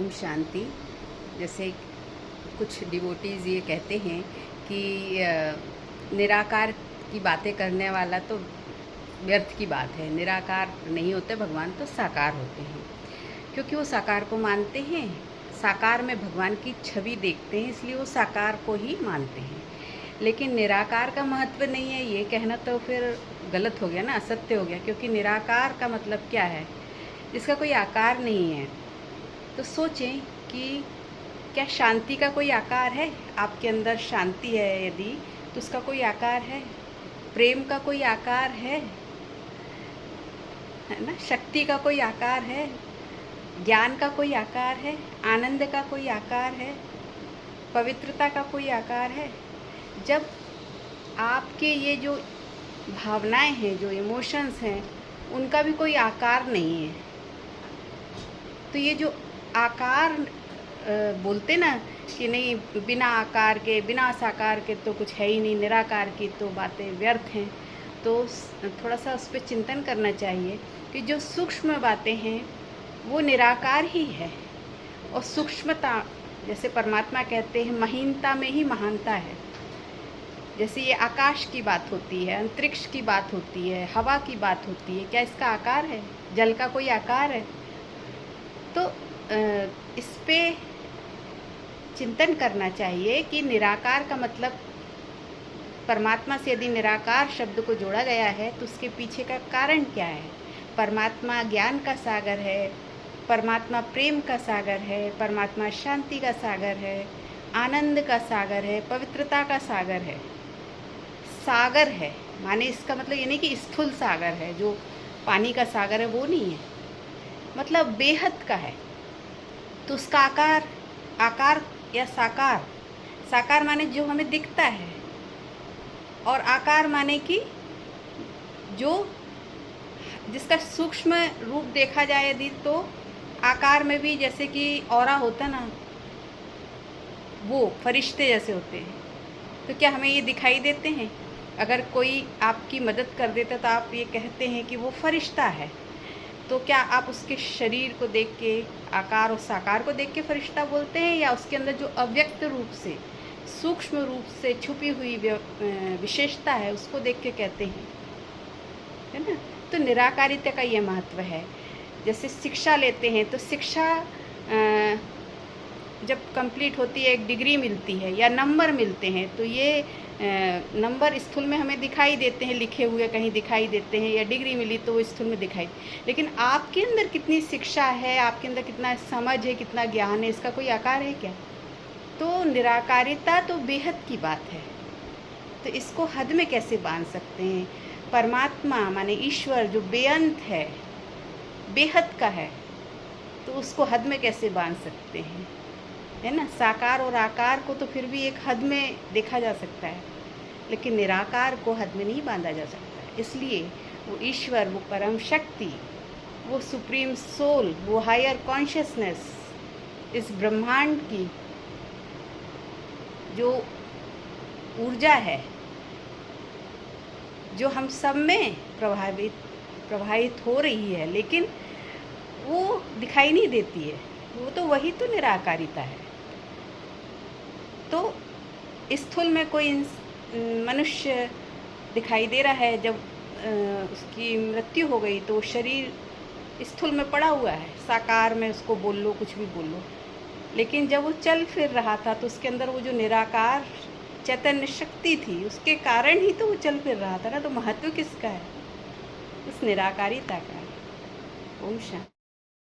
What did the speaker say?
ओम शांति। जैसे कुछ डिवोटीज़ ये कहते हैं कि निराकार की बातें करने वाला तो व्यर्थ की बात है, निराकार नहीं होते भगवान तो साकार होते हैं, क्योंकि वो साकार को मानते हैं, साकार में भगवान की छवि देखते हैं, इसलिए वो साकार को ही मानते हैं। लेकिन निराकार का महत्व नहीं है ये कहना तो फिर गलत हो गया ना, असत्य हो गया, क्योंकि निराकार का मतलब क्या है? जिसका कोई आकार नहीं है। तो सोचें कि क्या शांति का कोई आकार है? आपके अंदर शांति है यदि, तो उसका कोई आकार है? प्रेम का कोई आकार है ना? शक्ति का कोई आकार है? ज्ञान का कोई आकार है? आनंद का कोई आकार है? पवित्रता का कोई आकार है? जब आपके ये जो भावनाएं हैं, जो इमोशंस हैं, उनका भी कोई आकार नहीं है, तो ये जो आकार बोलते ना कि नहीं, बिना आकार के, बिना साकार के तो कुछ है ही नहीं, निराकार की तो बातें व्यर्थ हैं। तो थोड़ा सा उस पर चिंतन करना चाहिए कि जो सूक्ष्म बातें हैं वो निराकार ही है, और सूक्ष्मता, जैसे परमात्मा कहते हैं, महीनता में ही महानता है। जैसे ये आकाश की बात होती है, अंतरिक्ष की बात होती है, हवा की बात होती है, क्या इसका आकार है? जल का कोई आकार है? तो इस पे चिंतन करना चाहिए कि निराकार का मतलब, परमात्मा से यदि निराकार शब्द को जोड़ा गया है तो उसके पीछे का कारण क्या है? परमात्मा ज्ञान का सागर है, परमात्मा प्रेम का सागर है, परमात्मा शांति का सागर है, आनंद का सागर है, पवित्रता का सागर है। सागर है माने इसका मतलब ये नहीं कि स्थूल सागर है, जो पानी का सागर है वो नहीं है, मतलब बेहद का है। तो उसका आकार या साकार, साकार माने जो हमें दिखता है, और आकार माने कि जो जिसका सूक्ष्म रूप देखा जाए यदि, तो आकार में भी जैसे कि औरा होता ना, वो फरिश्ते जैसे होते हैं। तो क्या हमें ये दिखाई देते हैं? अगर कोई आपकी मदद कर देता तो आप ये कहते हैं कि वो फरिश्ता है, तो क्या आप उसके शरीर को देख के, आकार और साकार को देख के फरिश्ता बोलते हैं, या उसके अंदर जो अव्यक्त रूप से, सूक्ष्म रूप से छुपी हुई विशेषता है उसको देख के कहते हैं, है ना? तो निराकारिता का ये महत्व है। जैसे शिक्षा लेते हैं तो शिक्षा जब कंप्लीट होती है, एक डिग्री मिलती है या नंबर मिलते हैं, तो ये नंबर स्थूल में हमें दिखाई देते हैं, लिखे हुए कहीं दिखाई देते हैं, या डिग्री मिली तो वो स्थूल में दिखाई। लेकिन आपके अंदर कितनी शिक्षा है, आपके अंदर कितना समझ है, कितना ज्ञान है, इसका कोई आकार है क्या? तो निराकारिता तो बेहद की बात है, तो इसको हद में कैसे बांध सकते हैं? परमात्मा माने ईश्वर जो बेअंत है, बेहद का है, तो उसको हद में कैसे बांध सकते हैं, है ना? साकार और आकार को तो फिर भी एक हद में देखा जा सकता है, लेकिन निराकार को हद में नहीं बांधा जा सकता है। इसलिए वो ईश्वर, वो परम शक्ति, वो सुप्रीम सोल, वो हायर कॉन्शियसनेस, इस ब्रह्मांड की जो ऊर्जा है, जो हम सब में प्रवाहित हो रही है, लेकिन वो दिखाई नहीं देती है, वो तो वही तो निराकारिता है। तो स्थूल में कोई मनुष्य दिखाई दे रहा है, जब उसकी मृत्यु हो गई तो शरीर स्थूल में पड़ा हुआ है, साकार में उसको बोल लो, कुछ भी बोल लो, लेकिन जब वो चल फिर रहा था तो उसके अंदर वो जो निराकार चैतन्य शक्ति थी, उसके कारण ही तो वो चल फिर रहा था ना। तो महत्व किसका है? उस निराकारिता का। ओम शांति।